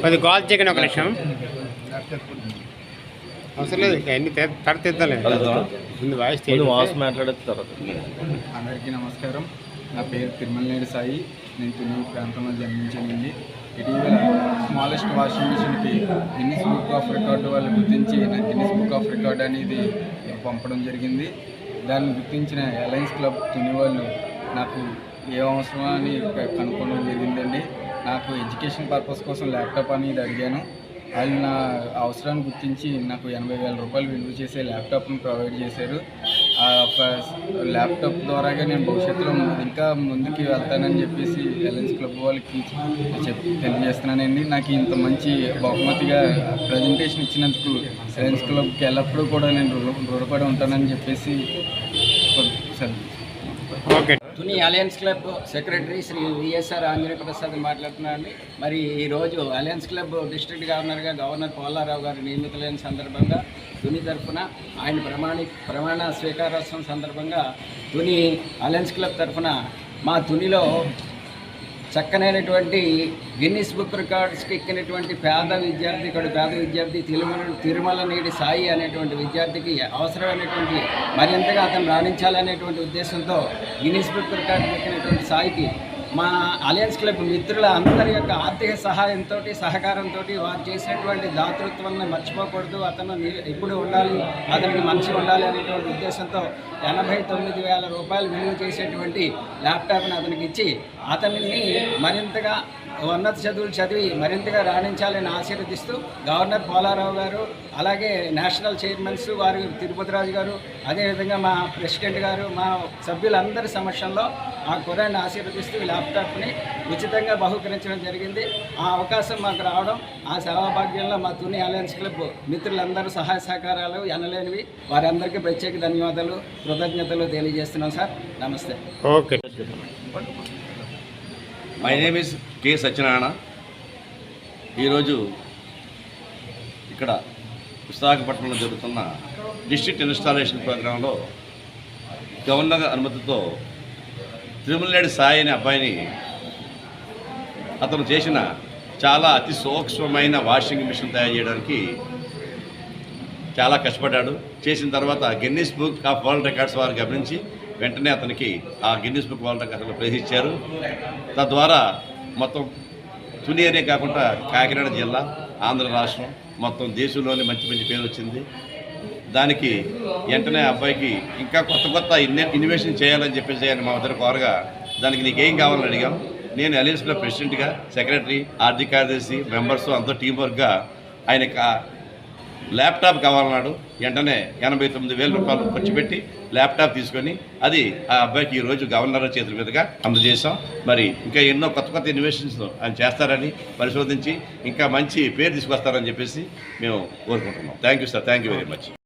అది కాల్ చేయకండి ఒక నిమిషం. అవసరం లేదు, అన్ని తరతిద్దాలి. ముందు వాయిస్ మాట్లాడేది తర్వాత. అందరికీ నమస్కారం. నా పేరు తిరుమలనేడు సాయి. నేను తుని ప్రాంతంలో జన్మించానండి. ఇటీవల స్మాలెస్ట్ వాషింగ్ మిషన్కి గిన్నిస్ బుక్ ఆఫ్ రికార్డు వాళ్ళు గుర్తించి నాకు గిన్నిస్ బుక్ ఆఫ్ రికార్డ్ అనేది పంపడం జరిగింది. దాన్ని గుర్తించిన అలయన్స్ క్లబ్ తుని వాళ్ళు నాకు ఏ అవసరమా అని కనుక్కోవడం జరిగిందండి. నాకు ఎడ్యుకేషన్ పర్పస్ కోసం ల్యాప్టాప్ అనేది అడిగాను. వాళ్ళు నా అవసరాన్ని గుర్తించి నాకు 80,000 రూపాయలు విలువ చేసే ల్యాప్టాప్ని ప్రొవైడ్ చేశారు. ఆ ఒక ల్యాప్టాప్ ద్వారాగా నేను భవిష్యత్తులో ఇంకా ముందుకు వెళ్తానని చెప్పేసి అలయన్స్ క్లబ్ వాళ్ళకి తెలియజేస్తున్నానండి. నాకు ఇంత మంచి బహుమతిగా ప్రజెంటేషన్ ఇచ్చినందుకు అలయన్స్ క్లబ్కి ఎల్లప్పుడూ కూడా నేను రుణపడి ఉంటానని చెప్పేసి Tuni alliance club secretary Shri VSR Anjaneya Prasad మాట్లాడుతున్నానండి. మరి ఈరోజు అలయన్స్ క్లబ్ డిస్ట్రిక్ట్ గవర్నర్గా గవర్నర్ పోలారావు గారు నియమితులైన సందర్భంగా తుని తరఫున ఆయన ప్రమాణ స్వీకారోత్సవం సందర్భంగా తుని అలయన్స్ క్లబ్ తరఫున మా తునిలో చక్కనైనటువంటి గిన్నిస్ బుక్ రికార్డ్స్కి ఎక్కినటువంటి పేద విద్యార్థి తిరుమల నేడి సాయి అనేటువంటి విద్యార్థికి అవసరమైనటువంటి మరింతగా అతను రాణించాలనేటువంటి ఉద్దేశంతో గిన్నిస్ బుక్ రికార్డ్కి ఎక్కినటువంటి సాయికి మా అలయన్స్ క్లబ్ మిత్రుల అందరి యొక్క ఆర్థిక సహాయంతో సహకారంతో వారు చేసినటువంటి దాతృత్వాన్ని మర్చిపోకూడదు, అతను ఇప్పుడు ఉండాలి, అతనికి మంచి ఉండాలి అనేటువంటి ఉద్దేశంతో 89,000 రూపాయలు విలువ చేసేటువంటి ల్యాప్టాప్ని అతనికి ఇచ్చి అతనిని మరింతగా ఉన్నత చదువులు చదివి మరింతగా రాణించాలని ఆశీర్వదిస్తూ గవర్నర్ పోలారావు గారు, అలాగే నేషనల్ చైర్మన్స్ వారు తిరుపతిరాజు గారు, అదేవిధంగా మా ప్రెసిడెంట్ గారు, మా సభ్యులందరి సమక్షంలో ఆ కుర్రాన్ని ఆశీర్వదిస్తూ ల్యాప్టాప్ని ఉచితంగా బహుకరించడం జరిగింది. ఆ అవకాశం మాకు రావడం, ఆ సేవాభాగ్యంలో మా తుని అలయన్స్ క్లబ్ మిత్రులందరూ సహాయ సహకారాలు ఎనలేనివి. వారందరికీ ప్రత్యేక ధన్యవాదాలు, కృతజ్ఞతలు తెలియజేస్తున్నాం సార్. నమస్తే. Okay. My name is K Satyanarayana. ఈరోజు ఇక్కడ విశాఖపట్నంలో జరుగుతున్న డిస్ట్రిక్ట్ ఇన్స్టాలేషన్ ప్రోగ్రాంలో గవర్నర్ అనుమతితో తిరుమలనేడి సాయి అనే అబ్బాయిని అతను చేసిన చాలా అతి సూక్ష్మమైన వాషింగ్ మిషన్ తయారు చేయడానికి చాలా కష్టపడ్డాడు. చేసిన తర్వాత Guinness book of world records వారు గమనించి వెంటనే అతనికి ఆ గిన్నిస్ బుక్ వరల్డ్ రికార్డ్స్లో ప్రైజ్ ఇచ్చారు. తద్వారా మొత్తం తుని అనే కాకుండా కాకినాడ జిల్లా, ఆంధ్ర రాష్ట్రం మొత్తం దేశంలోనే మంచి మంచి పేరు వచ్చింది. దానికి వెంటనే అబ్బాయికి ఇంకా కొత్త ఇన్నోవేషన్ చేయాలని చెప్పేసి ఆయన మా ఇద్దరు కోరగా దానికి నీకేం కావాలని అడిగాం. నేను అలయన్స్ క్లబ్ ప్రెసిడెంట్గా, సెక్రటరీ, ఆర్థిక కార్యదర్శి, మెంబర్స్ అంతా టీం వర్క్గా ఆయనకు ల్యాప్టాప్ కావాలన్నాడు. వెంటనే 89,000 రూపాయలు ఖర్చు పెట్టి ల్యాప్టాప్ తీసుకొని అది ఆ అబ్బాయికి ఈరోజు గవర్నర్ చేతుల మీదుగా అందజేసాం. మరి ఇంకా ఎన్నో కొత్త ఇన్నోవేషన్స్ ఆయన చేస్తారని పరిశోధించి ఇంకా మంచి పేరు తీసుకొస్తారని చెప్పేసి మేము కోరుకుంటున్నాం. Thank you sir, thank you very much.